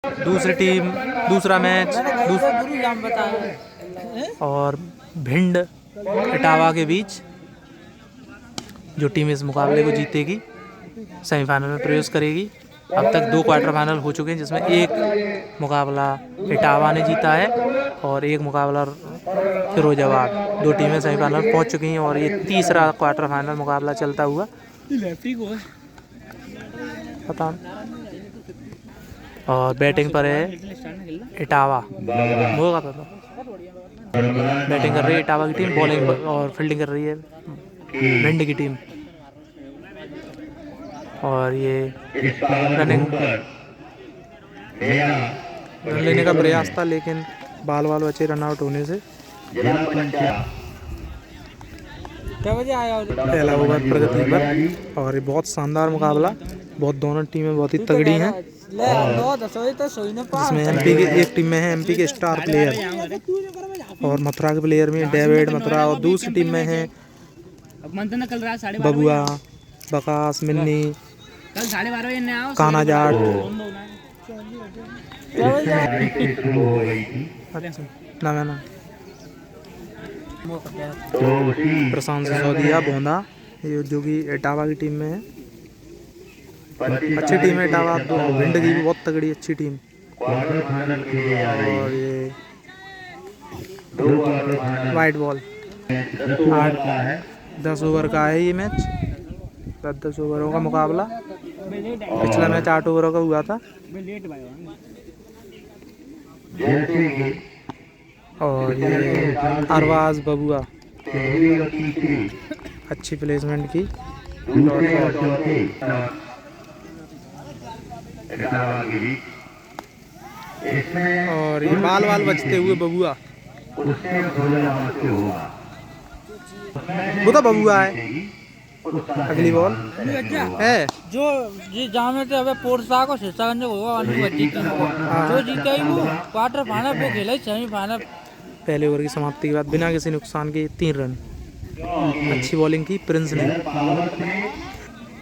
दूसरी टीम, दूसरा मैच और भिंड इटावा के बीच। जो टीम इस मुकाबले को जीतेगी सेमीफाइनल में प्रवेश करेगी। अब तक 2 क्वार्टर फाइनल हो चुके हैं, जिसमें एक मुकाबला इटावा ने जीता है और एक मुकाबला फिरोजाबाद। 2 टीमें सेमीफाइनल पहुंच चुकी हैं और ये तीसरा क्वार्टर फाइनल मुकाबला चलता हुआ पता नहीं। और बैटिंग पर है इटावा, होगा पता। बैटिंग कर रही है इटावा की टीम, बॉलिंग और फील्डिंग कर रही है भिंड की टीम। और ये रन लेने का प्रयास था, लेकिन बाल बचे रन आउट होने से। पहला ओवर प्रगति पर और ये बहुत शानदार मुकाबला। बहुत दोनों टीमें बहुत ही तगड़ी हैं। जिसमें एमपी के एक टीम में है एमपी के स्टार प्लेयर और मथुरा के प्लेयर में डेविड मथुरा, और दूसरी टीम में है बबुआ, बकास, मिन्नी, काना जाट। ना प्रशांत सिसोदिया बोंदा, ये जो कि इटावा की टीम में है। अच्छी टीम है इटावा, भिंड की भी बहुत तगड़ी अच्छी टीम। और ये वाइट बॉल 10 ओवर का है ये मैच। 10 ओवरों का मुकाबला। पिछला मैच 8 ओवरों का हुआ था। और ये अरबाज बबुआ अच्छी प्लेसमेंट की। और ये बाल बचते हुए बबुआ, वो तो बबुआ है। अगली बॉल है जो जी जामे थे अबे पोरसा को शेषागंज होगा अनुबंधी जो जीता ही वो क्वार्टर फाइनल वो खेला सेमीफाइनल। पहले ओवर की समाप्ति के बाद बिना किसी नुकसान के 3 रन। अच्छी बॉलिंग की प्रिंस ने।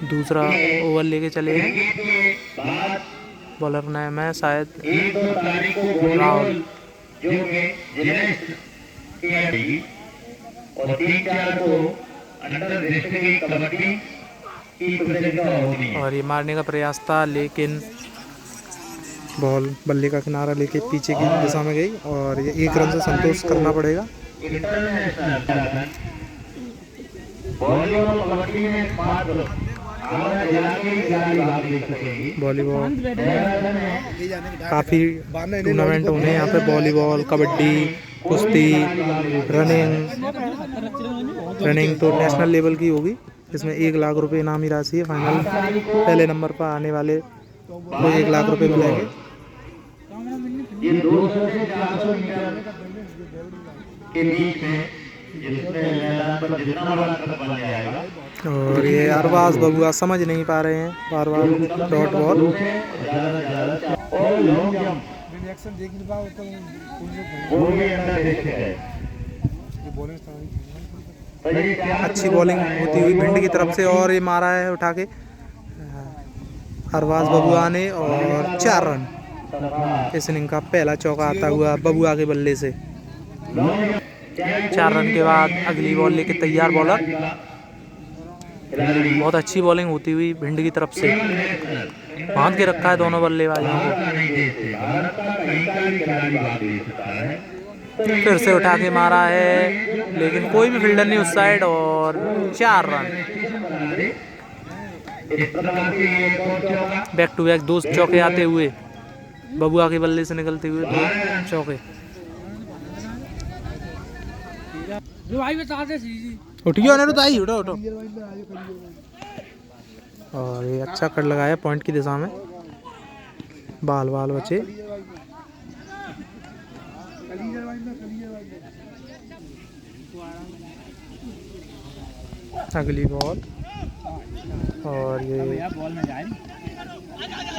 दूसरा ओवर लेके चले हैं। बॉलर नाम है शायद राहुल। और ये मारने का प्रयास था, लेकिन बॉल बल्ले का किनारा लेके पीछे की दिशा में गई और ये 1 रन से संतोष करना पड़ेगा। वॉलीबॉल काफ़ी टूर्नामेंट होने हैं यहाँ पे। वॉलीबॉल, कबड्डी, कुश्ती, रनिंग तो नेशनल लेवल की होगी। इसमें 1 लाख रुपए इनामी राशि है। फाइनल पहले नंबर पर आने वाले को 1 लाख रुपए मिलेंगे। ये 200 से 400 मीटर के बीच में और ये अरबाज बबुआ समझ नहीं पा रहे हैं, बार बार डॉट बॉल। अच्छी बॉलिंग होती हुई भिंड की तरफ से और ये मारा है उठा के अरबाज बबुआ ने और 4 रन। इस इनिंग का पहला चौका आता हुआ बबुआ के बल्ले से। 4 रन के बाद अगली बॉल लेके तैयार बॉलर। बहुत अच्छी बॉलिंग होती हुई भिंड की तरफ से। बांध के रखा है दोनों बल्लेबाजों को। फिर से उठा के मारा है, लेकिन कोई भी फील्डर नहीं उस साइड और 4 रन। बैक टू बैक 2 चौके आते हुए बबुआ के बल्ले से निकलते हुए 2 चौके। उठियो ना तो आई उठो उठो। और ये अच्छा कट लगाया पॉइंट की दिशा में। बाल बचे। अगली बॉल और ये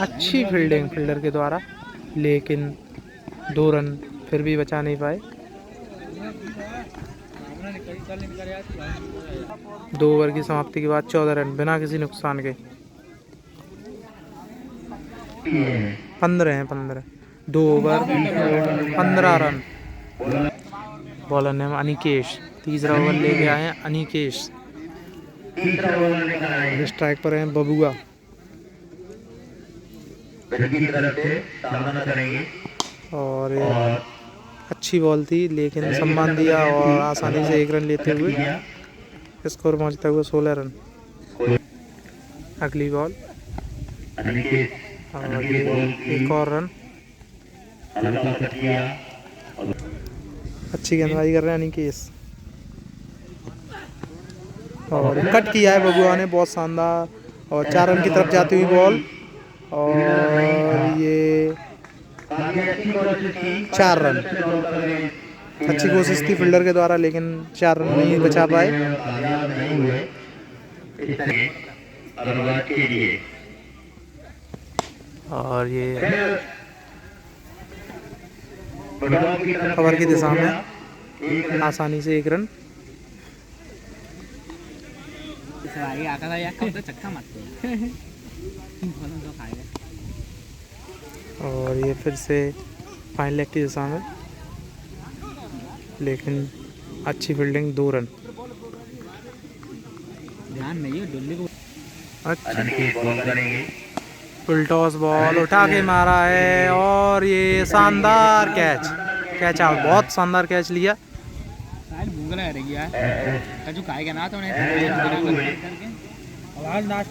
अच्छी फील्डिंग फील्डर के द्वारा, लेकिन 2 रन फिर भी बचा नहीं पाए। 2 ओवर की समाप्ति के बाद 14 रन बिना किसी नुकसान के। 15 हैं 15, 2 over 15 run. Bowler name Anikesh, तीसरा ओवर लेके आए हैं अनिकेश। स्ट्राइक पर हैं बबुआ। और अच्छी बॉल थी लेकिन सम्मान दिया और आसानी से 1 रन लेते हुए स्कोर पहुंचता हुआ 16 रन। अगली बॉल और एक और रन। अच्छी गेंदबाजी कर रहे हैं अनिकेश और कट किया है बबुआ ने, बहुत शानदार। और 4 रन की तरफ जाती हुई बॉल और ये 4 रन। अच्छी कोशिश थी फील्डर के द्वारा लेकिन 4 रन नहीं बचा पाए। और ये कवर की दिशा में आसानी से 1 रन। और ये फिर से फाइन लेग की दिशा में लेकिन अच्छी फील्डिंग, 2 रन। ध्यान नहीं है डुल्ली को। फुल टॉस बॉल उठा के मारा है और ये शानदार कैच आउट। बहुत शानदार कैच लिया।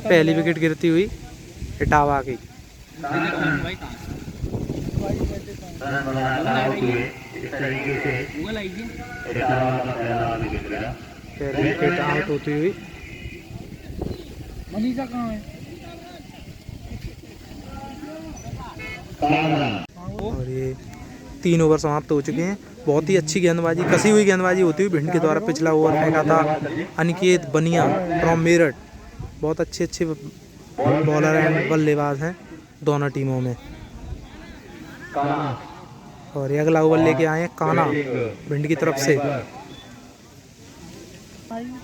पहली विकेट गिरती हुई इटावा की। पहली विकेट आउट होती हुई। मनीषा कहाँ है? और ये 3 ओवर समाप्त हो चुके हैं। बहुत ही अच्छी गेंदबाजी, कसी हुई गेंदबाजी होती हुई भिंड के द्वारा पिछला ओवर फेंका था अनिकेत बनिया फ्रॉम मेरठ। बहुत अच्छे बॉलर हैं, बल्लेबाज हैं दोनों टीमों में। और ये अगला ओवर लेके आए हैं काना भिंड की तरफ से।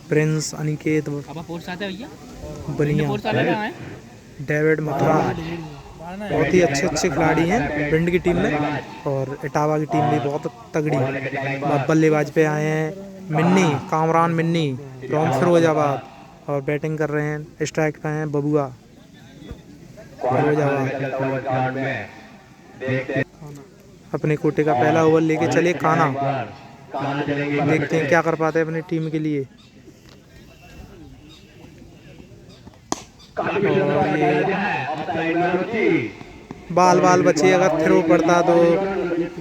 प्रिंस अनिकेत बनिया, डेविड मथुरा, बहुत ही अच्छे खिलाड़ी हैं भिंड की टीम में। और इटावा की टीम भी बहुत तगड़ी बल्लेबाज पे आए हैं। मिन्नी, कामरान मिन्नी फ्रॉम फिरोजाबाद और बैटिंग कर रहे हैं। स्ट्राइक पे हैं बबुआ फिरोजाबाद। अपने कोटे का पहला ओवर लेके चले काना। देखते हैं क्या कर पाते हैं अपनी टीम के लिए। बाल बचे, अगर थ्रो पड़ता तो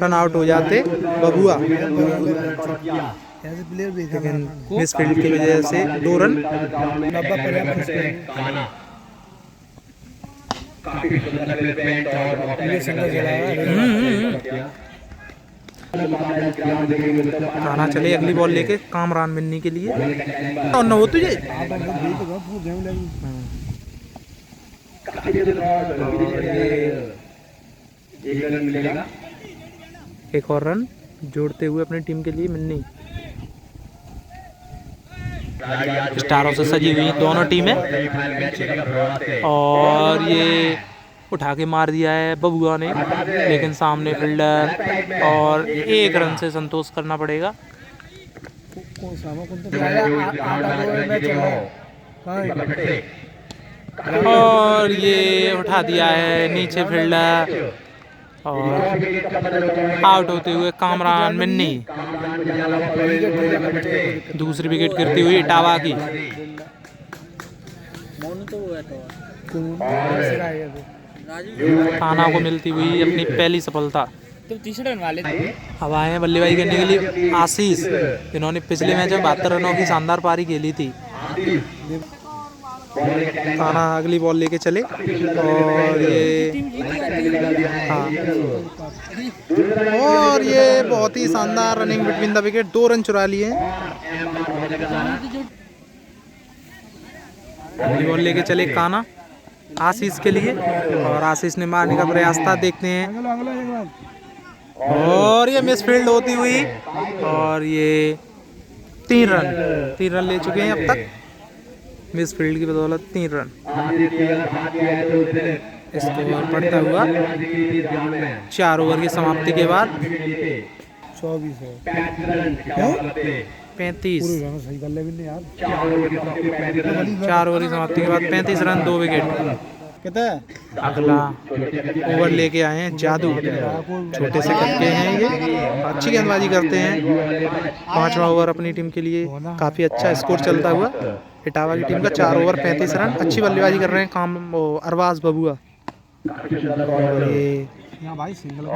रन आउट हो जाते बबुआ, लेकिन मिस फील्ड की वजह से 2 रन। काना चले अगली बॉल लेके कामरान मिन्नी के लिए। न हो तुझे एक और रन जोड़ते हुए अपनी टीम के लिए मिन्नी। स्टारों से सजी हुई दोनों टीमें और ये उठा के मार दिया है बबुआ ने, लेकिन सामने फील्डर और 1 रन से संतोष करना पड़ेगा। और ये उठा दिया है नीचे फील्डर और आउट होते हुए कामरान मिन्नी। दूसरी विकेट गिरती हुई इटावा की। काना को मिलती हुई अपनी पहली सफलता। तो 30 रन वाले थे। अब आए हैं बल्लेबाजी करने के लिए आशीष। इन्होंने पिछले मैच में 72 रनों की शानदार पारी खेली थी। काना अगली बॉल लेके चले और ये और ये बहुत ही शानदार running between the wicket, 2 run चुरा लिए हैं। अगली बॉल लेके चले काना आशीष के लिए और आशीष ने मारने का प्रयास था, देखते हैं। और ये मिस फील्ड होती हुई और ये 3 रन ले चुके हैं अब तक। मिस फील्ड की बदौलत 3 रन। स्कोर बढ़ता हुआ 4 ओवर की समाप्ति के बाद 24 है 35। सही कर ले भी नहीं यार 4 ओवर की समाप्ति के बाद 35 रन 2 विकेट। कितना अगला ओवर लेके आए हैं जादू, छोटे से करके हैं ये, अच्छी गेंदबाजी करते हैं। 5वां ओवर अपनी टीम के लिए काफ़ी अच्छा स्कोर चलता हुआ इटावा की टीम का 4 ओवर 35 रन। अच्छी बल्लेबाजी कर रहे हैं काम अरबाज बबुआ। और ये भाई सिंगल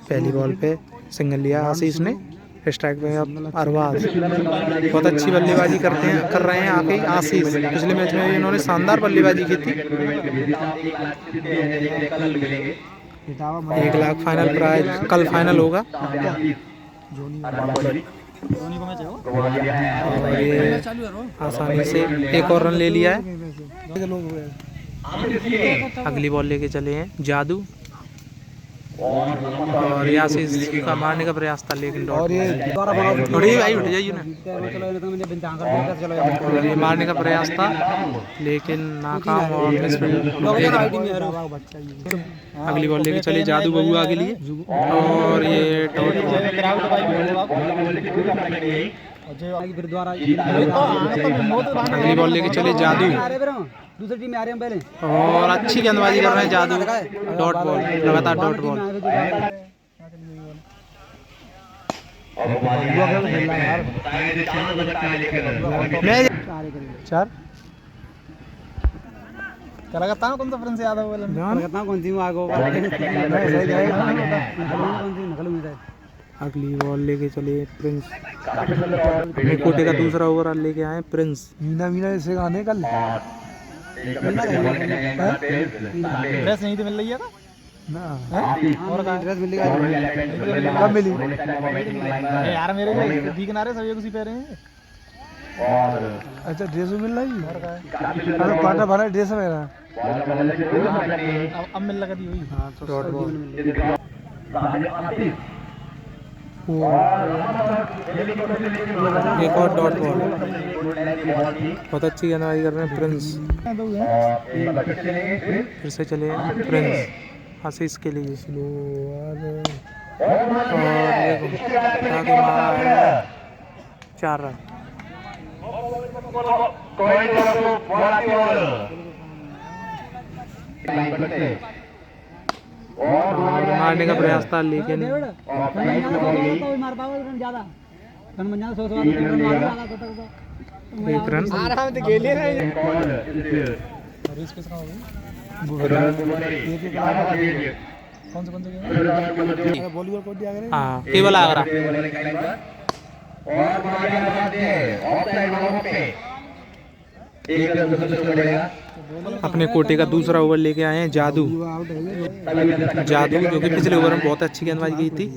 पहली बॉल पे सिंगल लिया आशीष ने। स्ट्राइक पे अब अरबाज, बहुत अच्छी बल्लेबाजी कर रहे हैं आके आशीष। पिछले मैच में इन्होंने शानदार बल्लेबाजी की थी। 1 लाख फाइनल प्राइज, कल फाइनल होगा। और ये आसानी से एक और रन ले लिया है। अगली बॉल लेके चले हैं जादू, और आशीष का मारने का प्रयास था लेकिन डॉट। थोड़ी भाई उठ जाइए ना। और ये मारने का प्रयास था लेकिन नाकाम और मिसफील्ड। अगली बॉल लेके चले जादू बबुआ के लिए, और ये डॉट। अगली बॉल लेके चले जादू, दूसरी टीम में आ रहे हैं पहले, और अच्छी गेंदबाजी कर रहे हैं जादू। डॉट बॉल, लगातार डॉट बॉल। चार कलकत्ता में कौन सा फ्रेंड्स याद है वो कलकत्ता कौन सी आगो अगली बॉल लेके चले प्रिंस, कोटे का दूसरा ओवर लेके आए प्रिंस। मीना मीना ऐसे गाने कल ड्रेस नहीं तो मिल रही है ना और ड्रेस मिल कब मिली यार मेरे दिख ना रहे सभी उसी पहने हैं। अच्छा ड्रेस भी मिल रही है, पार्टनर बना ड्रेस मेरा अब मिल लगा दी हुई। हाँ तो एक और डॉट बॉल, बहुत अच्छी गेंदबाजी कर रहे हैं प्रिंस। फिर से चले प्रिंस आशीष के लिए, और आगे मारा है 4 रन। मारने का प्रयास था लेकिन एक रन। वॉलीबॉल को दिया करें। हाँ केवल आगरा। अपने कोटे का दूसरा ओवर लेके आए हैं जादू, जो कि पिछले ओवर में बहुत अच्छी गेंदबाजी की थी।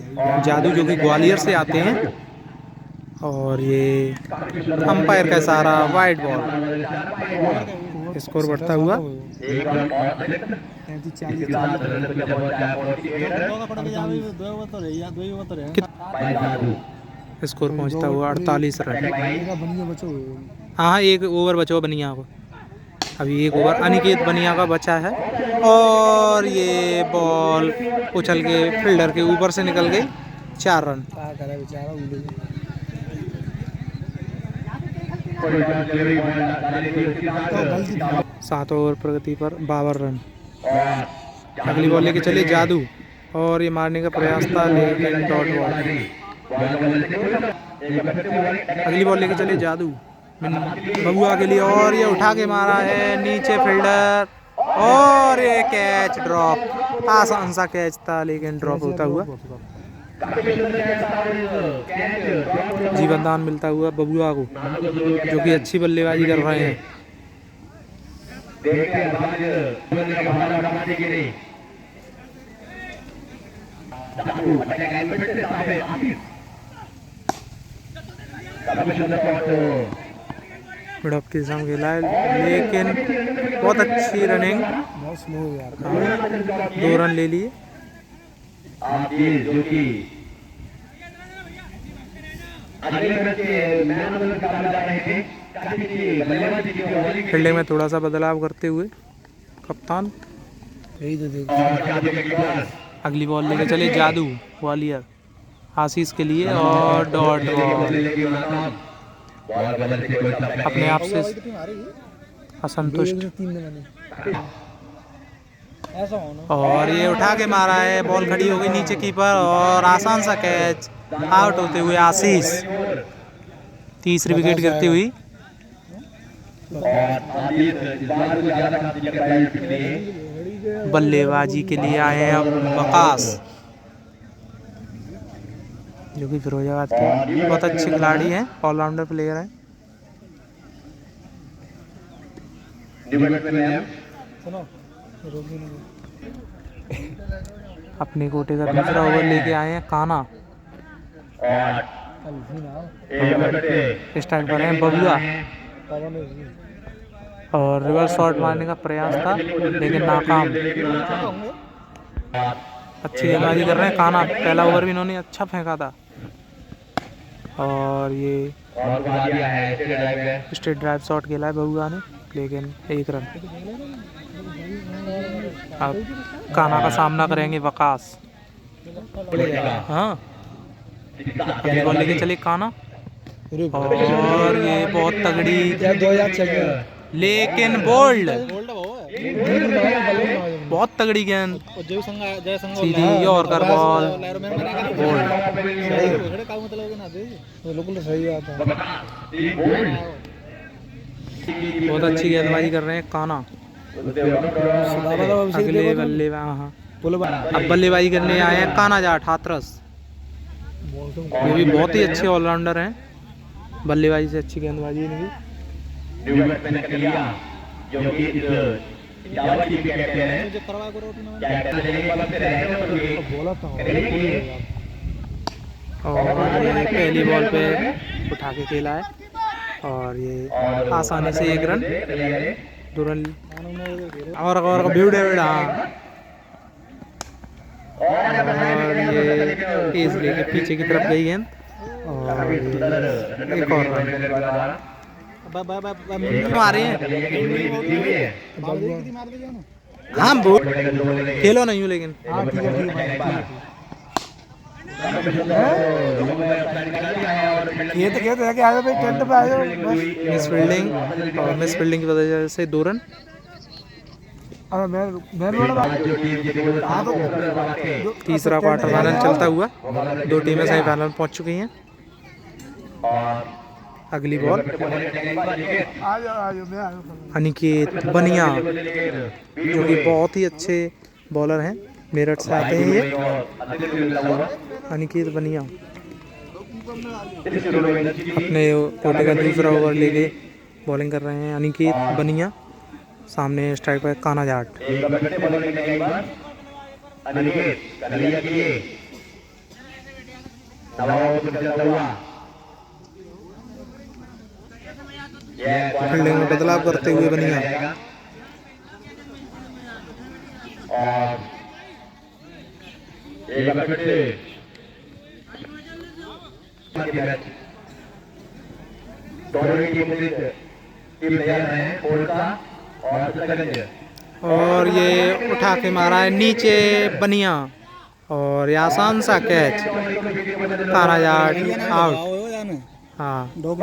जादू जो कि ग्वालियर से आते हैं, और ये अंपायर का इशारा, वाइड बॉल। स्कोर बढ़ता हुआ स्कोर पहुंचता हुआ 48 रन। हाँ एक ओवर बचा हुआ बनिया को, अभी एक ओवर अनिकेत बनिया का बचा है, और ये बॉल उछल के फील्डर के ऊपर से निकल गई। 4 रन। 7 ओवर प्रगति पर 52 रन। अगली बॉल लेके चले जादू, और ये मारने का प्रयास था लेकिन डॉट बॉल। अगली बॉल लेके चले जादू बबुआ के लिए, और ये उठा के मारा है नीचे फील्डर, और ये कैच ड्रॉप। आसान सा कैच था लेकिन ड्रॉप होता हुआ। जीवन दान मिलता हुआ बबुआ को, जो कि अच्छी बल्लेबाजी कर रहे हैं। मिड ऑफ की दिशा में खेला है लेकिन बहुत अच्छी रनिंग, 2 रन ले लिए। फील्डिंग में थोड़ा सा बदलाव करते हुए कप्तान। यही तो देख। अगली बॉल लेके चले जादू ग्वालियर आशीष के लिए और डॉट बॉल। अपने आप से असंतुष्ट और ये उठा के मारा है, बॉल खड़ी हो गई नीचे कीपर और आसान सा कैच, आउट होते हुए आशीष। तीसरी विकेट गिरती हुई। बल्लेबाजी के लिए आए हैं अब वकास, जो कि फिरोजाबाद के बहुत अच्छे खिलाड़ी हैं, ऑलराउंडर प्लेयर हैं। अपने कोटे का दूसरा ओवर लेके आए हैं काना। स्ट्राइक पर हैं बबुआ और रिवर्स शॉट मारने का प्रयास था लेकिन नाकाम। अच्छी गेंदबाजी कर रहे हैं काना। पहला ओवर भी इन्होंने अच्छा फेंका था और ये स्ट्रेट ड्राइव शॉट खेला है बबुआ ने, लेकिन 1 रन। अब काना का सामना करेंगे वकास। हाँ, अगली बॉल लेके चले काना और ये बहुत तगड़ी लेकिन बोल्ड, बहुत तगड़ी गेंद सीधी और कर बॉल बोल्ड। बहुत अच्छी गेंदबाजी कर रहे हैं काना। अगले अब बल्लेबाजी करने आए हैं काना जाट हाथरस। ये भी बहुत ही अच्छे ऑलराउंडर हैं, बल्लेबाजी से अच्छी गेंदबाजी इनकी। और ये पहली बॉल पे उठा के खेला है और ये आसानी से 1 रन, 2 रन और ब्यूडेविड। हाँ, और ये तेज लेके पीछे की तरफ गई गेंद और एक और रन मारे हैं। हाँ बोल खेलो नहीं हूँ लेकिन ये तो कहते हैं कि आगे भाई टेंट पे आए हो। मिस फील्डिंग और मिस फील्डिंग की वजह से 2 रन। तीसरा क्वार्टर फाइनल चलता हुआ, 2 टीमें सेमीफाइनल पहुंच चुकी हैं। अगली बॉल अनिकेत बनिया, जो कि बहुत ही अच्छे बॉलर हैं, मेरठ से आते हैं ये। अनिकेत बनिया अपने कोटे का दूसरा ओवर लेके बॉलिंग कर रहे हैं। अनिकेत बनिया, सामने स्ट्राइक पर काना जाट। फील्डिंग में बदलाव करते हुए बनिया और ये उठा के मारा है नीचे बनिया और ये आसान सा कैच, काना जाट आउट। हाँ जब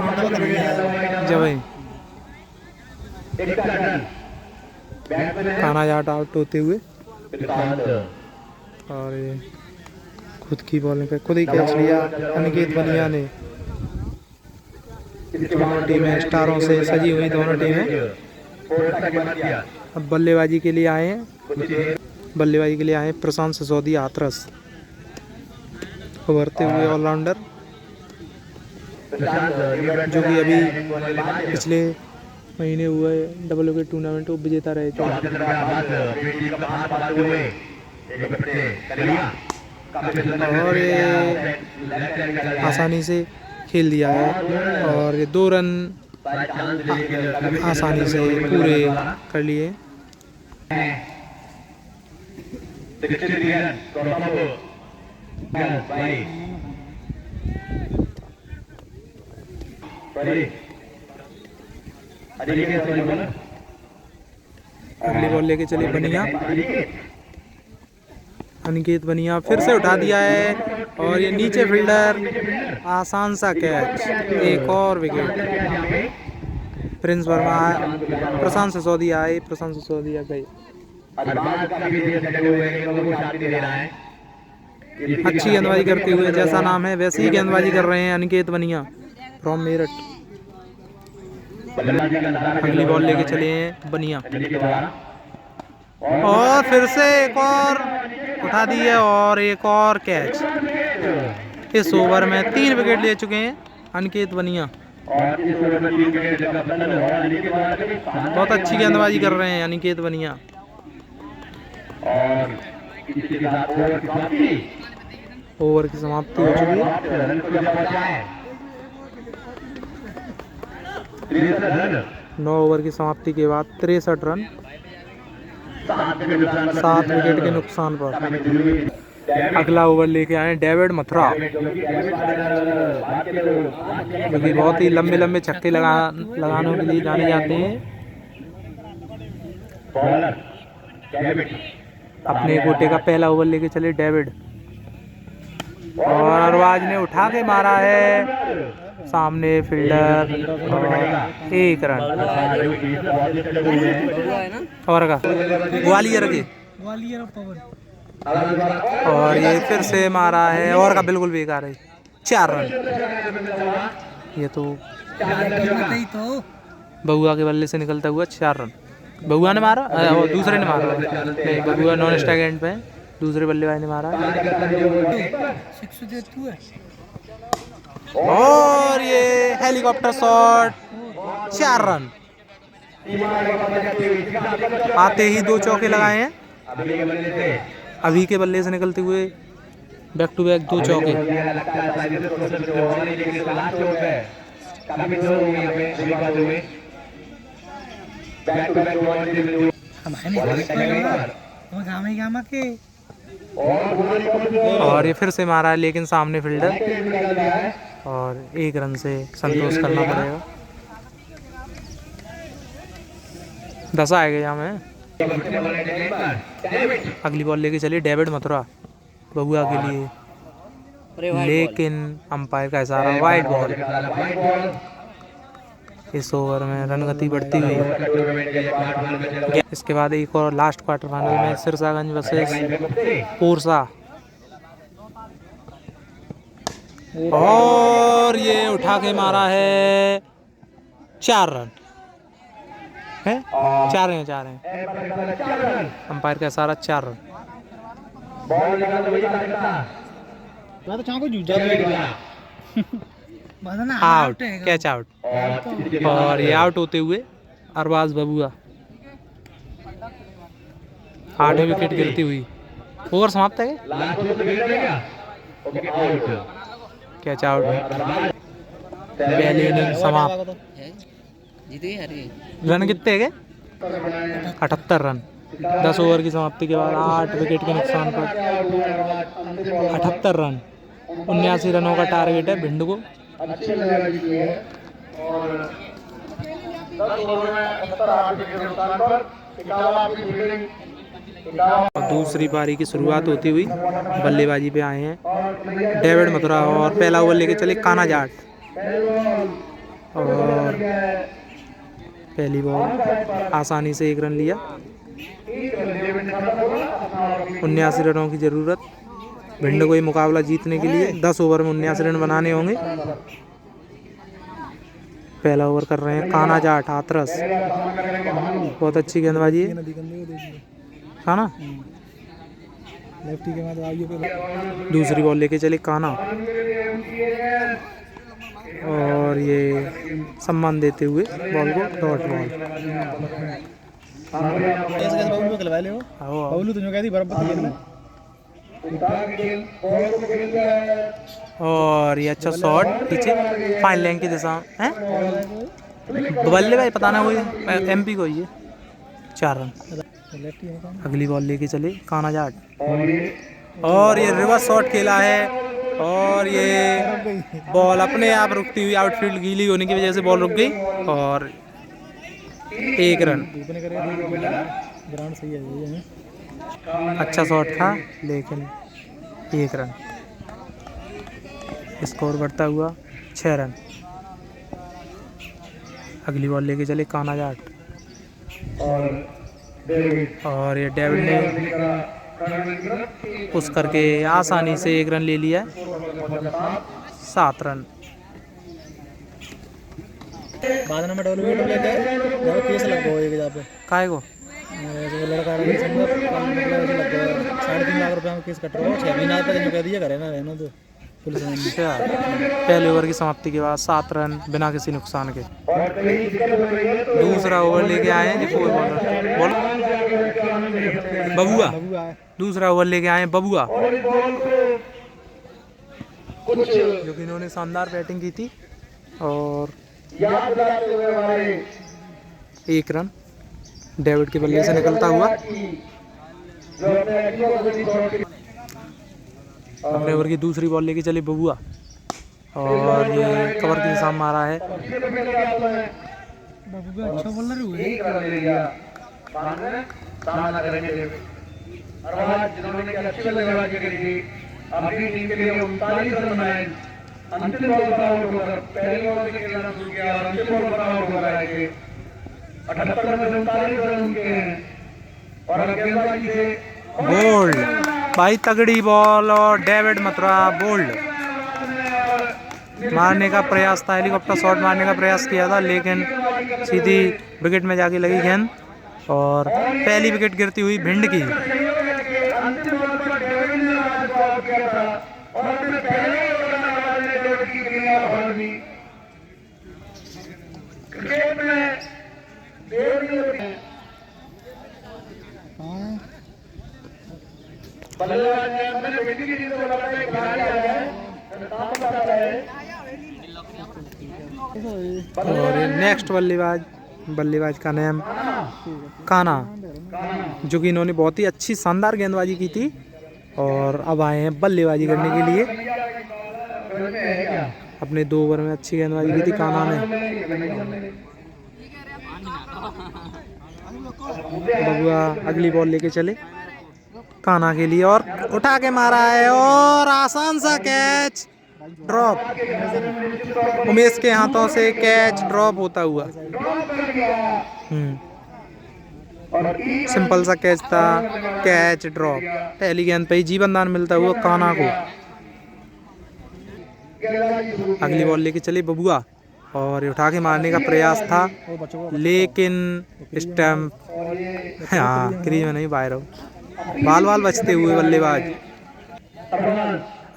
काना जाट आउट होते हुए और ये खुद की बॉलिंग पे खुद ही कैच लिया अनिकेत बनिया ने। दोनों टीमें स्टारों से सजी हुई, दोनों टीमें। अब बल्लेबाजी के लिए आए हैं प्रशांत सिसोदिया हाथरस, उभरते हुए ऑलराउंडर, जो कि अभी पिछले महीने हुए WK टूर्नामेंट को विजेता रहे थे। और ये आसानी से खेल दिया है और ये 2 रन आसानी से पूरे कर लिए। अगली बॉल लेके चले बनिया, अनिकेत बनिया फिर से उठा दिया है और ये नीचे फील्डर, आसान सा कैच, एक और विकेट। प्रिंस वर्मा, प्रशांत सिसोदिया आए, प्रशांत सिसोदिया गए। अच्छी गेंदबाजी करते हुए, जैसा नाम है वैसी ही गेंदबाजी कर रहे हैं अनिकेत बनिया फ्रॉम मेरठ। अगली बॉल लेके चले हैं बनिया और फिर से एक और उठा दी है और एक और कैच। इस ओवर में 3 विकेट ले चुके हैं अनिकेत बनिया। बहुत अच्छी गेंदबाजी कर रहे हैं अनिकेत बनिया। ओवर की समाप्ति हो चुकी है। 9 ओवर की समाप्ति के बाद 63 रन 7 विकेट के नुकसान पर। अगला ओवर लेके आए डेविड मथुरा, क्योंकि बहुत ही लंबे लंबे छक्के लगाने के लिए जाने जाते हैं। अपने कोटे का पहला ओवर लेके चले डेविड और अरबाज ने उठा के मारा है, सामने फील्डर और 1 रन। और का ग्वालियर के और ये फिर से मारा है और का बिल्कुल बेकार है, 4 रन। ये तो बउआ के बल्ले से निकलता हुआ 4 रन। बउआ ने मारा और दूसरे ने मारा, नहीं बउआ नॉन स्ट्राइक एंड पे, दूसरे बल्लेबाज ने मारा और ये हेलीकॉप्टर शॉट, 4 रन। आते ही 2 चौके लगाए हैं अभी के बल्ले से निकलते हुए, बैक टू बैक 2 चौके। और ये फिर से मारा है लेकिन सामने फील्डर और 1 रन से संतोष करना पड़ेगा। 10 आएगा यहाँ में। अगली बॉल लेके चलिए डेविड मथुरा बबुआ के लिए, लेकिन अंपायर का इशारा वाइड बॉल। इस ओवर में रन गति बढ़ती हुई। इसके बाद एक और लास्ट क्वार्टर फाइनल में सिरसागंज वर्सेस पोरसा और ये उठा के मारा है, 4 रन है, 4 हैं। अंपायर का इशारा 4 रन। आउट, कैच आउट और ये आउट होते हुए अरबाज बबुआ 8 विकेट गिरती हुई। ओवर समाप्त है, कैच आउट, पहली इनिंग समाप्त। रन कितने गए? 78 रन। 10 ओवर की समाप्ति के बाद 8 विकेट के नुकसान पर 78 रन। 79 रनों का टारगेट है भिंड को। दूसरी पारी की शुरुआत होती हुई बल्लेबाजी पे आए हैं डेविड मथुरा और पहला ओवर लेके चले कान्हा जाट और पहली बॉल आसानी से 1 रन लिया। 79 रनों की ज़रूरत भिंड को ये मुकाबला जीतने के लिए। 10 ओवर में 79 रन बनाने होंगे। पहला ओवर कर रहे हैं कान्हा जाट हाथरस, बहुत अच्छी गेंदबाजी है कान्हा। दूसरी बॉल लेके चले कान्हा और ये सम्मान देते हुए बॉल को डॉट बॉल। और ये अच्छा शॉट पीछे फाइन लाइन की दिशा है, बल्लेबाज पता ना कोई एमपी को ही है, 4 रन। अगली बॉल लेके चले कान्हा जाट और ये रिवर्स शॉट खेला है और ये बॉल अपने आप रुकती हुई, आउटफील्ड गीली होने की वजह से बॉल रुक गई और 1 रन। ग्राउंड सही है ये। अच्छा शॉट था लेकिन 1 रन। स्कोर बढ़ता हुआ 6 रन। अगली बॉल लेके चले काना जाट और ये डेविड ने पुश करके आसानी से 1 रन ले लिया। 7 रन। बाद में डब्ल्यू लेके जब केस लग गया एक जगह पे काहे को जो लड़का रही संग मतलब ऐसे लग गया 3.5 लाख रुपए में केस कट रहा है 6 महीना तक जो कह दिया करे ना रहने दो पुलिस ने। अच्छा, पहले ओवर की समाप्ति के बाद 7 रन बिना किसी नुकसान के। दूसरा ओवर लेके आए हैं देखो बॉलर बबुआ। दूसरा ओवर लेके आए हैं बबुआ जो कि इन्होंने शानदार बैटिंग की थी और 1 रन डेविड के बल्ले से निकलता हुआ। अपने ओवर की दूसरी बॉल लेके चले बबुआ और ये कवर के सामने मारा है। अच्छा बॉलर हुए अपनी टीम के लिए 39 रन बनाए। अंतिम बॉल पर आउट होकर पहली बॉल से खेलना शुरू किया और अंतिम बॉल पर आउट होकर आए 78 में 39 रन उनके हैं और अब गेंदबाजी से बोल्ड भाई तगड़ी बॉल और डेविड मथुरा बोल्ड मारने का प्रयास था। हेलीकॉप्टर शॉट मारने का प्रयास किया था लेकिन सीधी विकेट में जाके लगी गेंद और पहली विकेट गिरती हुई भिंड की। और नेक्स्ट बल्लेबाज का नाम काना जो कि इन्होंने बहुत ही अच्छी शानदार गेंदबाजी की थी और अब आए हैं बल्लेबाजी करने के लिए। अपने 2 ओवर में अच्छी गेंदबाजी की थी काना ने। बबुआ अगली बॉल लेके चले काना के लिए और उठा के मारा है और आसान सा कैच ड्रॉप। उमेश के हाथों से कैच ड्रॉप होता हुआ। सिंपल सा कैच था, कैच ड्रॉप। पहली गेंद पे ही जीवनदान मिलता हुआ काना को। अगली बॉल लेके चले बबुआ और उठा के मारने का प्रयास था लेकिन स्टंप क्रीज में नहीं बाहर हो। बाल बचते हुए बल्लेबाज।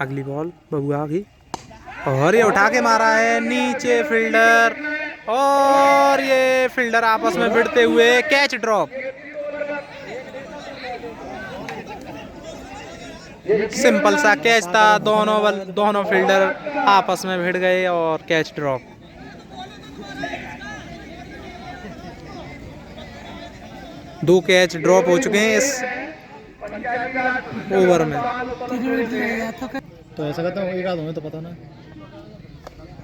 अगली बॉल बबुआ की और ये उठा के मारा है नीचे फील्डर और ये फील्डर आपस में भिड़ते हुए कैच ड्रॉप। सिंपल सा कैच था, दोनों फील्डर आपस में भिड़ गए और कैच ड्रॉप। दो कैच ड्रॉप हो चुके हैं इस ओवर में। तो ऐसा करता हूँ एक आध हमें तो पता ना।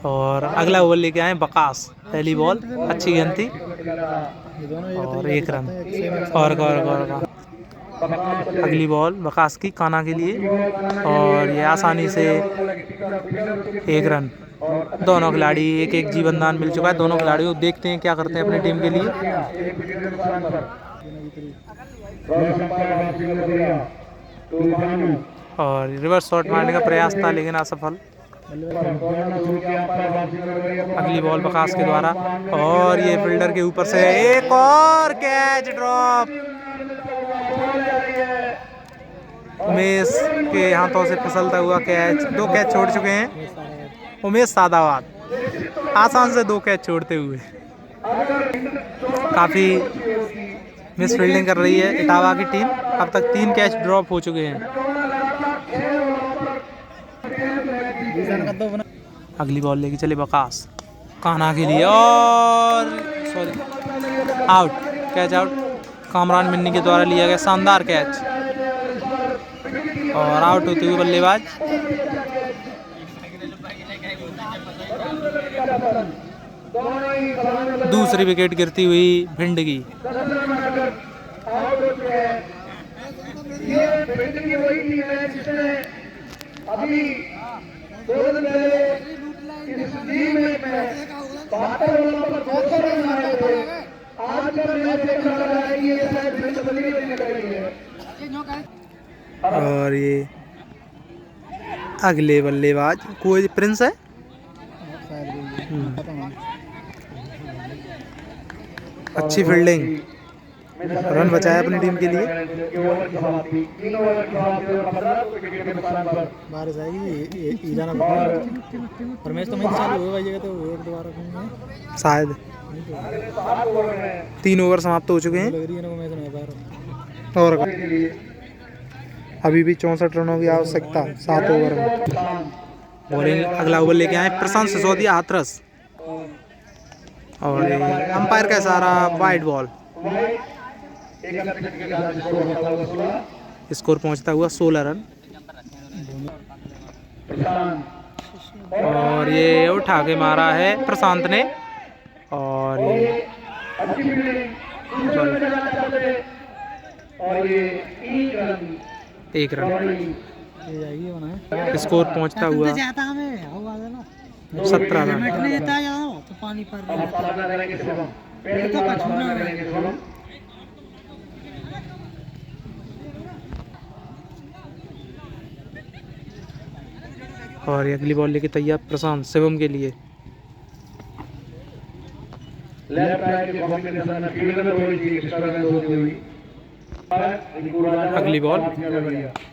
और अगला ओवर लेके आए बकास। पहली बॉल अच्छी गेंद थी और 1 रन और अगली बॉल बकास की काना के लिए और ये आसानी से 1 रन। दोनों खिलाड़ी एक जीवनदान मिल चुका है। दोनों खिलाड़ियों देखते हैं क्या करते हैं अपनी टीम के लिए। और रिवर्स शॉट मारने का प्रयास था लेकिन असफल। अगली बॉल बकास के द्वारा और ये फील्डर के ऊपर से एक और कैच ड्रॉप। उमेश के हाथों से फिसलता हुआ कैच। 2 कैच छोड़ चुके हैं उमेश सादाबाद आसान से 2 कैच छोड़ते हुए। काफ़ी मिस फील्डिंग कर रही है इटावा की टीम। अब तक 3 कैच ड्रॉप हो चुके हैं। अगली बॉल लेके चले बकास कान्हा के लिए और out. Catch out Kamran Minni के द्वारा लिया गया शानदार कैच और आउट होते हुए बल्लेबाज। दूसरी विकेट गिरती हुई भिंड की। भिंड की वही टीम है जिसने अभी 2 दिन पहले इस टीम में 72 ओवर पर 200 रन बनाए थे। आज का मैच देखा जा रहा है कि ये शायद भिंड बदली हुई निकल रही है। और ये अगले बल्लेबाज कोई प्रिंस है। अच्छी फील्डिंग, रन बचाया अपनी टीम के लिए। बारिश आएगी ईरान और मैच तो चालू होगा ये तो दोबारा शायद 3 ओवर समाप्त हो चुके हैं और अभी भी 64 रनों की आवश्यकता 7 ओवर में। बॉलिंग अगला ओवर लेके आए प्रशांत सिसोदिया हाथरस और अंपायर का इशारा वाइड बॉल। स्कोर पहुंचता हुआ 16 रन और ये उठा के मारा है प्रशांत ने और ये एक रन। स्कोर पहुंचता हुआ 17 रन। और अगली बॉल लेके तैयार प्रशांत शिवम के लिए। अगली बॉल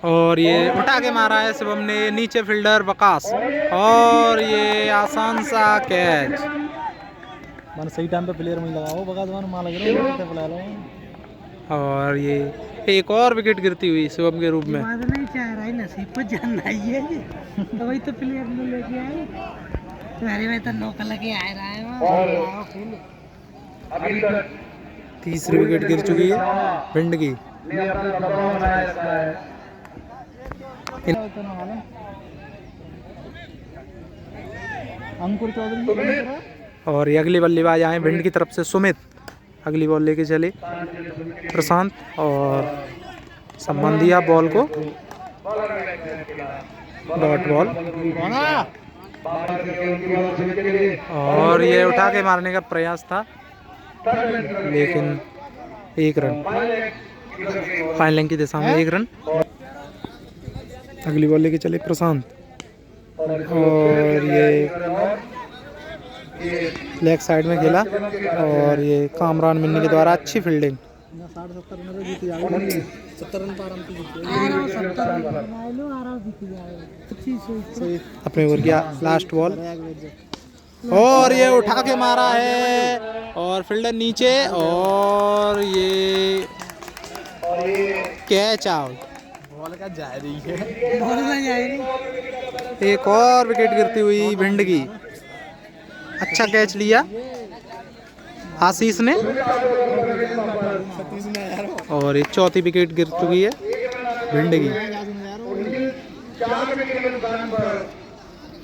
और ये उठा के मारा है शिवम ने, नीचे फील्डर वकास और ये आसान सा कैच। मैंने सही टाइम पे प्लेयर में लगाओ बगा दो मार लग रहा है। और ये एक और विकेट गिरती हुई शिवम के रूप में। नहीं चाह रहा है नसीब पर जानना ही है तो वही तो प्लेयर में लेके आए तुम्हारे में तो नौका लगे आ रहा है। तीसरी विकेट गिर चुकी है भिंड की। अंकुर चौधरी और ये अगले बल्लेबाज आए भिंड की तरफ से सुमित। अगली बॉल लेके चले प्रशांत और संबंधिया बॉल को डॉट बॉल और ये उठा के मारने का प्रयास था लेकिन 1 रन। फाइनल लाइन की दिशा में 1 रन। अगली बॉल लेके चले प्रशांत और ये लेग साइड में खेला और ये कामरान मिन्नी के द्वारा अच्छी फील्डिंग। 70 रन पर अपने ओवर किया लास्ट बॉल और ये उठा के मारा है और फील्डर नीचे और ये कैच आउट। बॉल का जा रही है। एक और विकेट गिरती हुई भिंड की। अच्छा कैच लिया आशीष ने और ये चौथी विकेट गिर चुकी है भिंड की।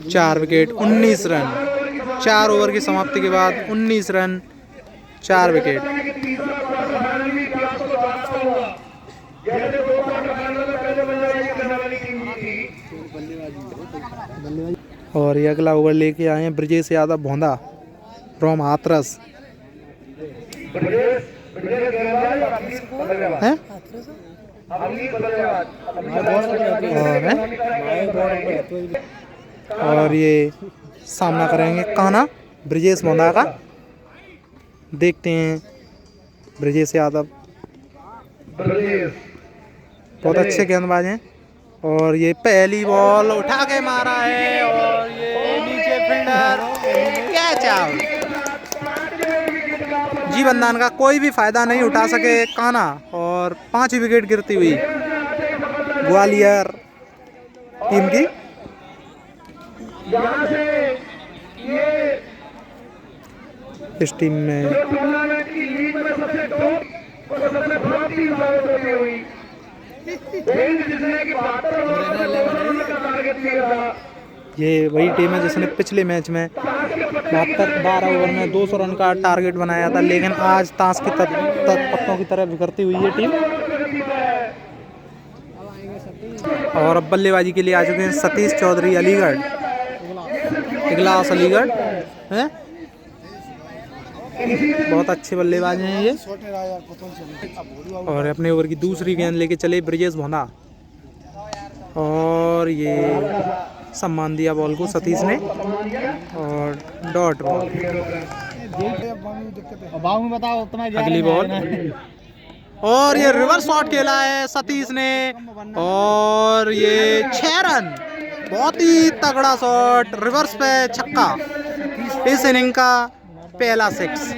4 विकेट 19 रन। 4 ओवर की समाप्ति के बाद 19 रन 4 विकेट। और ये अगला ओवर लेके आए हैं ब्रजेश यादव भोंदा फ्रॉम हाथरस हैं और ये सामना करेंगे कान्हा ब्रजेश भोंदा का। देखते हैं ब्रजेश यादव बहुत अच्छे गेंदबाज हैं और ये पहली बॉल उठा के मारा है और ये नीचे फील्डर कैच आउट। जीवन दान का कोई भी फायदा नहीं उठा सके कान्हा और 5 विकेट गिरती हुई ग्वालियर टीम की। इस टीम में ये वही टीम है जिसने पिछले मैच में 12 ओवर में 200 रन का टारगेट बनाया था, लेकिन आज ताश की पत्तों की तरह बिखरती हुई ये टीम। और अब बल्लेबाजी के लिए आ चुके हैं सतीश चौधरी अलीगढ़, इगलास अलीगढ़ हैं। बहुत अच्छे बल्लेबाज हैं ये। और अपने ओवर की दूसरी गेंद लेके चले ब्रिजेश भोंदा, और ये सम्मान दिया बॉल को सतीश ने, और डॉट बॉल। अगली बॉल, और ये रिवर्स शॉट खेला है सतीश ने, और ये 6 रन। बहुत ही तगड़ा शॉट, रिवर्स पे छक्का, इस इनिंग का पहला 6।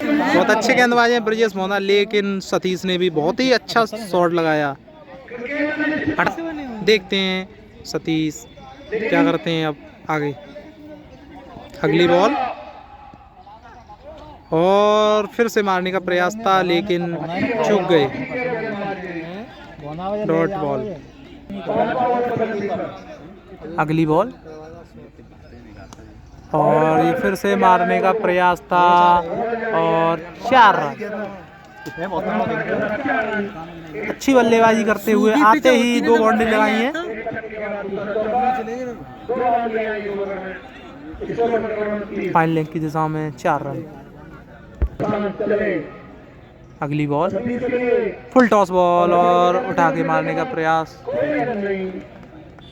बहुत अच्छे गेंदबाज हैं ब्रिजेश भोंदा, लेकिन सतीश ने भी बहुत ही अच्छा शॉट लगाया। देखते हैं सतीश क्या करते हैं अब आगे। अगली बॉल, और फिर से मारने का प्रयास था लेकिन चूक गए, डॉट बॉल। अगली बॉल, और ये फिर से मारने का प्रयास था, और 4 रन। अच्छी बल्लेबाजी करते हुए आते ही 2 बाउंड्री लगाई हैं। फाइन लेग की दिशा में 4 रन। अगली बॉल, फुल टॉस बॉल, और उठा के मारने का प्रयास,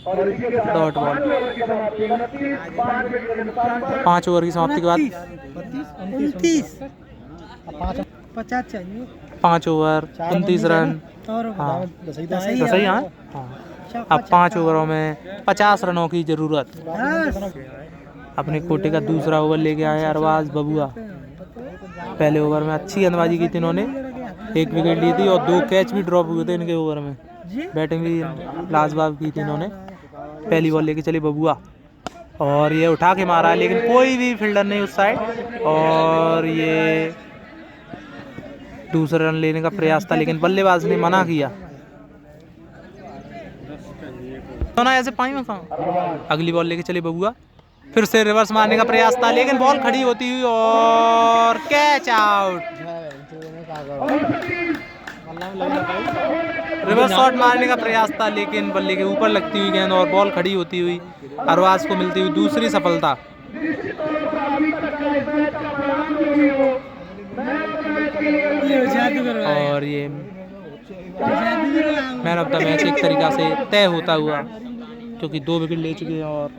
डॉट बॉल। 5 ओवर की समाप्ति के बाद 50 चाहिए, 5 ओवर 29 रन। हाँ, सही हाँ। अब 5 ओवरों में 50 रनों की जरूरत। अपने कोटे का दूसरा ओवर लेके आए अरबाज बबुआ। पहले ओवर में अच्छी गेंदबाजी की थी इन्होंने, 1 विकेट ली थी, और 2 कैच भी ड्रॉप हुए थे इनके ओवर में। बैटिंग भी लाजवाब की थी इन्होंने। पहली बॉल लेके चले बबुआ, और ये उठा के मारा, लेकिन कोई भी फील्डर नहीं उस साइड, और ये दूसरा रन लेने का प्रयास था लेकिन बल्लेबाज ने मना किया। तो ना ऐसे पाई में कहाँ। अगली बॉल लेके चले बबुआ, फिर से रिवर्स मारने का प्रयास था लेकिन बॉल खड़ी होती हुई, और कैच आउट। रिवर्स शॉट मारने का प्रयास था लेकिन बल्ले के ऊपर लगती हुई गेंद और बॉल खड़ी होती हुई अरबाज को मिलती हुई दूसरी सफलता। और ये मैन ऑफ द मैच एक तरीका से तय होता हुआ, क्योंकि 2 विकेट ले चुके हैं और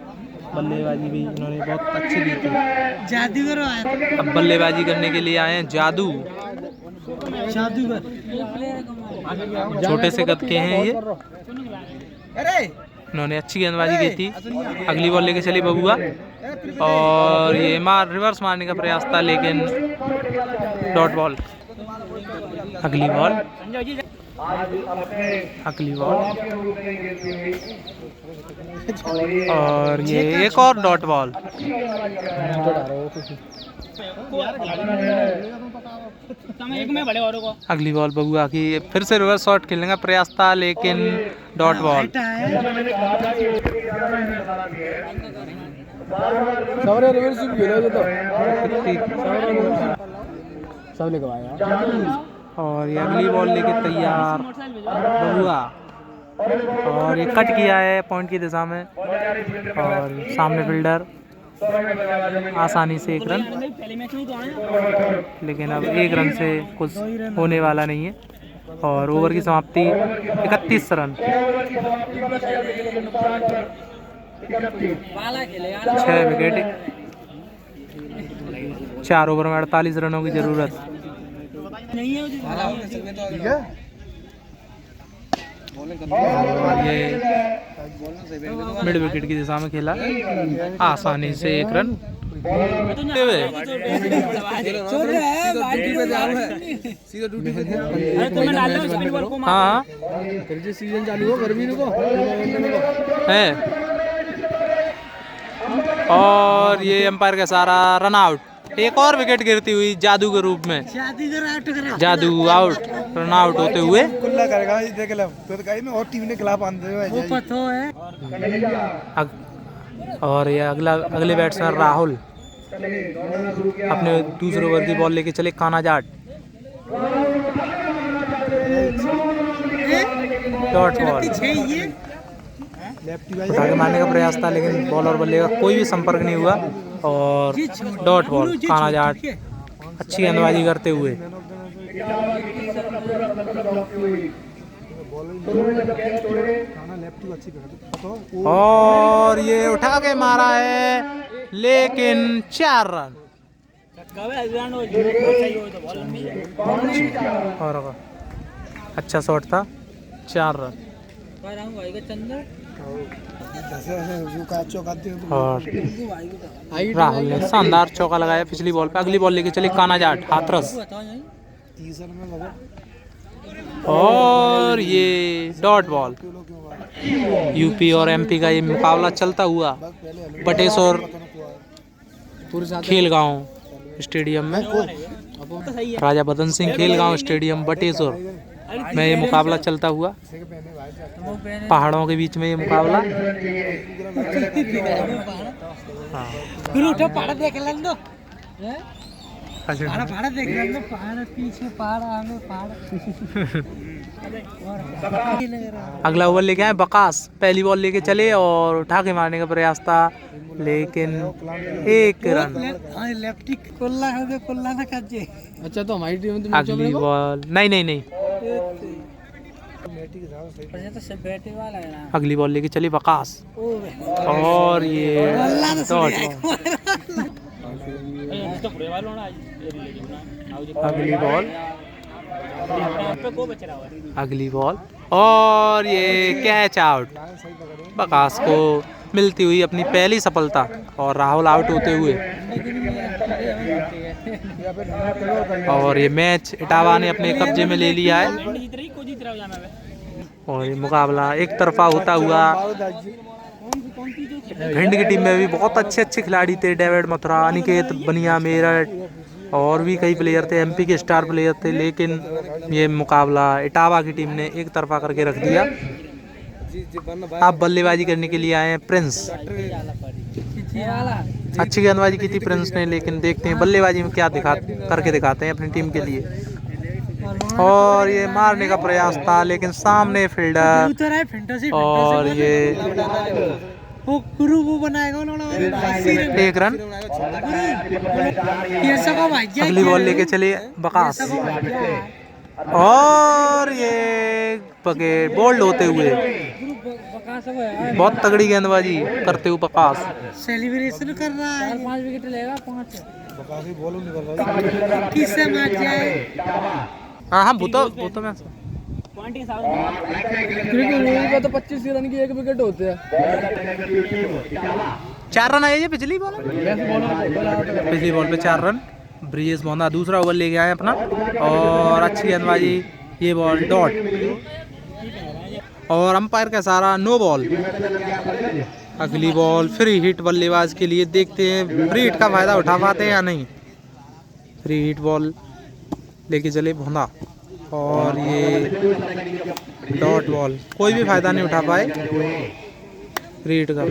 बल्लेबाजी भी इन्होंने बहुत अच्छी की थी। जादूगर आया था। अब बल्लेबाजी करने के लिए आए हैं जादूगर छोटे से कद के हैं ये। इन्होंने अच्छी गेंदबाजी की थी। अगली बॉल लेके चली बबुआ, और ये रिवर्स मारने का प्रयास था लेकिन डॉट बॉल। अगली बॉल, और ये एक और डॉट बॉल। अगली बॉल बबुआ की, फिर से रिवर्स शॉट खेलने का प्रयास था लेकिन डॉट बॉल। और ये अगली बॉल लेके तैयार बबुआ, और ये कट किया है पॉइंट की दिशा में, और सामने फील्डर आसानी से 1 रन, लेकिन अब 1 रन से कुछ होने वाला नहीं है। और ओवर की समाप्ति 31 रन। 6 विकेट, 4 ओवर में 48 रनों की जरूरत। ये मिड विकेट की दिशा में खेला, आसानी से 1 रन। हाँ सीजन चालू हो, गर्मी है। और ये अंपायर का सारा रन आउट। एक और विकेट गिरती हुई जादू के रूप में, जादू आउट, रन आउट होते हुए। और ये अगले बैट्समैन राहुल अपने दूसरे ओवर की बॉल लेके चले काना जाट। Dot ball. उठा के मारने का प्रयास था लेकिन बॉल और बल्ले का कोई भी संपर्क नहीं हुआ और डॉट बॉल। काना जाट अच्छी गेंदबाजी करते हुए और ये उठा के मारा है लेकिन 4 रन। और अच्छा शॉट था, 4 रन। और राहुल ने शानदार चौका लगाया पिछली बॉल पे। अगली बॉल लेके चले काना जाट हाथरस और ये डॉट बॉल। यूपी और एमपी का ये मुकाबला चलता हुआ बटेश्वर खेलगांव स्टेडियम में, राजा बदन सिंह खेलगांव स्टेडियम बटेश्वर में ये मुकाबला चलता हुआ। पहाड़ों के बीच में ये मुकाबला। हाँ। पहाड़ देख लें दो, पहाड़ देख लें दो, पहाड़ पीछे पहाड़ आगे पहाड़। अगला ओवर लेके आए बकास। पहली बॉल लेके चले और उठा के मारने का प्रयास था लेकिन 1 रन। अच्छा तो हमारी टीम अगली बॉल नहीं अगली बॉल लेके चली बकास और ये डॉट अगली बॉल और ये कैच आउट। बकास को मिलती हुई अपनी पहली सफलता और राहुल आउट होते हुए। और ये मैच इटावा ने अपने कब्जे में ले लिया है और ये मुकाबला एक तरफा होता हुआ। भिंड की टीम में भी बहुत अच्छे खिलाड़ी थे। डेविड मथुरा, अनिकेत बनिया, मेरठ और भी कई प्लेयर थे, एमपी के स्टार प्लेयर थे, लेकिन ये मुकाबला इटावा की टीम ने एक तरफा करके रख दिया। अब बल्लेबाजी करने के लिए आए हैं प्रिंस। अच्छी गेंदबाजी की थी प्रिंस ने, लेकिन देखते हैं बल्लेबाजी में क्या करके दिखाते हैं अपनी टीम के लिए। और ये मारने का प्रयास था लेकिन सामने फील्डर और ये 1 रन। अगली बॉल लेके चले बकास और ये पकड़ बोल्ड होते हुए बहुत तगड़ी गेंदबाजी करते हुए बकास सेलिब्रेशन कर रहा है। 5 विकेट लेगा, 5 किससे मैच जाए। हाँ वो तो मैं क्रिकेट तो 25 रन की 1 विकेट होते हैं। 4 रन आए पिछली बॉल पे 4 रन। ब्रिजेश मोहना दूसरा ओवर लेके आए अपना और अच्छी गेंदबाजी। ये बॉल डॉट और अंपायर का सारा नो बॉल। अगली बॉल फ्री हिट बल्लेबाज के लिए। देखते हैं फ्री हिट का फायदा उठा पाते हैं या नहीं। फ्री हिट बॉल लेके चले भोंदा और ये डॉट बॉल। कोई भी फायदा नहीं उठा पाए फ्री हिट का।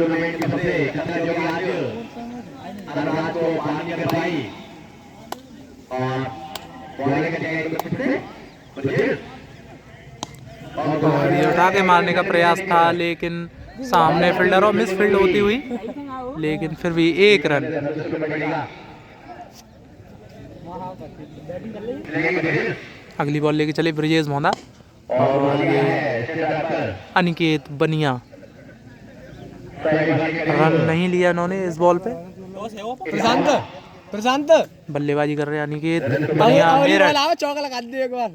और ये उठा के मारने का प्रयास था लेकिन सामने फील्डर और मिस फील्ड होती हुई, लेकिन फिर भी 1 रन। अगली बॉल लेके चले ब्रिजेश मोहना और ये अनिकेत बनिया। रन नहीं लिया इन्होंने इस बॉल पे। प्रशांत बल्लेबाजी कर रहे हैं अनिकेत बनिया। मेरा चौका लगा दे एक बार।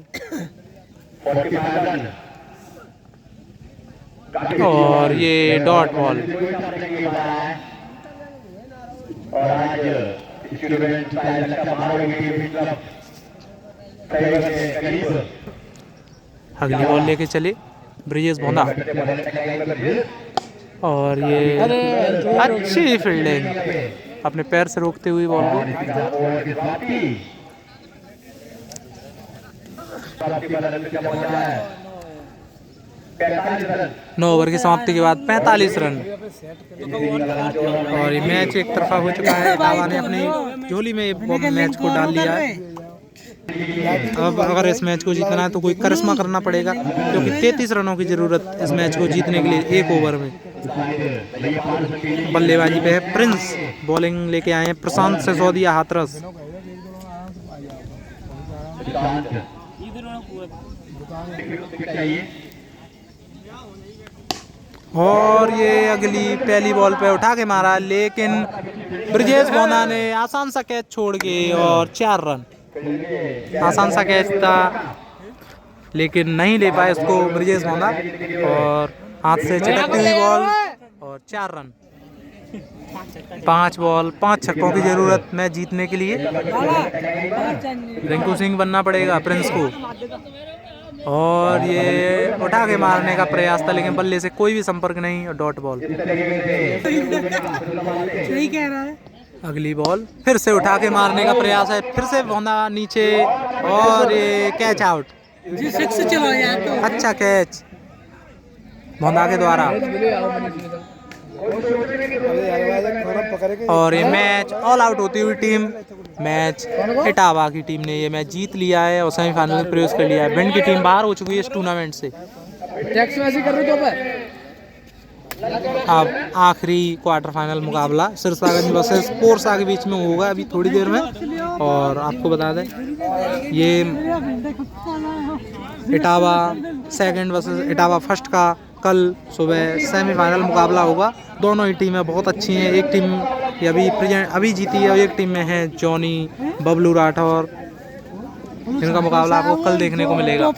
और ये डॉट बॉल। अगली बॉल लेके चले ब्रिजेश भोंदा और ये अच्छी फील्डिंग अपने पैर से रोकते हुए बॉल को। 9 ओवर की समाप्ति के बाद 45 रन और ये मैच एक तरफा हो चुका है। इटावा ने अपनी झोली में मैच को डाल लिया है। अब अगर इस मैच को जीतना है तो कोई करिश्मा करना पड़ेगा, क्योंकि 33 रनों की ज़रूरत इस मैच को जीतने के लिए एक ओवर में। बल्लेबाजी पे है प्रिंस, बॉलिंग लेके आए हैं प्रशांत सिसोदिया हाथरस। और ये अगली पहली बॉल पे उठा के मारा, लेकिन ब्रिजेश मोना ने आसान सा कैच छोड़ के और 4 रन। आसान सा कैच था लेकिन नहीं ले पाए उसको ब्रिजेश मोना, और हाथ से चिटकती हुई बॉल और 4 रन। 5 बॉल 5 छक्कों की जरूरत मैच जीतने के लिए। रिंकू सिंह बनना पड़ेगा प्रिंस को, और ये उठा के मारने का प्रयास था लेकिन बल्ले से कोई भी संपर्क नहीं और डॉट बॉल। सही कह रहा है। अगली बॉल फिर से उठा के मारने का प्रयास है, फिर से भौंदा नीचे और ये कैच आउट। जी सिक्स चला गया तो अच्छा कैच भौंदा के द्वारा। और ये मैच ऑल आउट होती हुई टीम, मैच इटावा की टीम ने ये मैच जीत लिया है और सेमीफाइनल में प्रवेश कर लिया है। भिंड की टीम बाहर हो चुकी है इस टूर्नामेंट से। अब आखिरी क्वार्टर फाइनल मुकाबला सिरसागंज वर्सेस पोरसा के बीच में होगा अभी थोड़ी देर में। और आपको बता दें ये Etawah second versus Etawah first का कल सुबह सेमीफाइनल मुकाबला होगा। दोनों ही टीमें बहुत अच्छी हैं। एक टीम अभी जीती है और एक टीम में है जॉनी बबलू राठौर, जिनका मुकाबला आपको कल देखने को मिलेगा।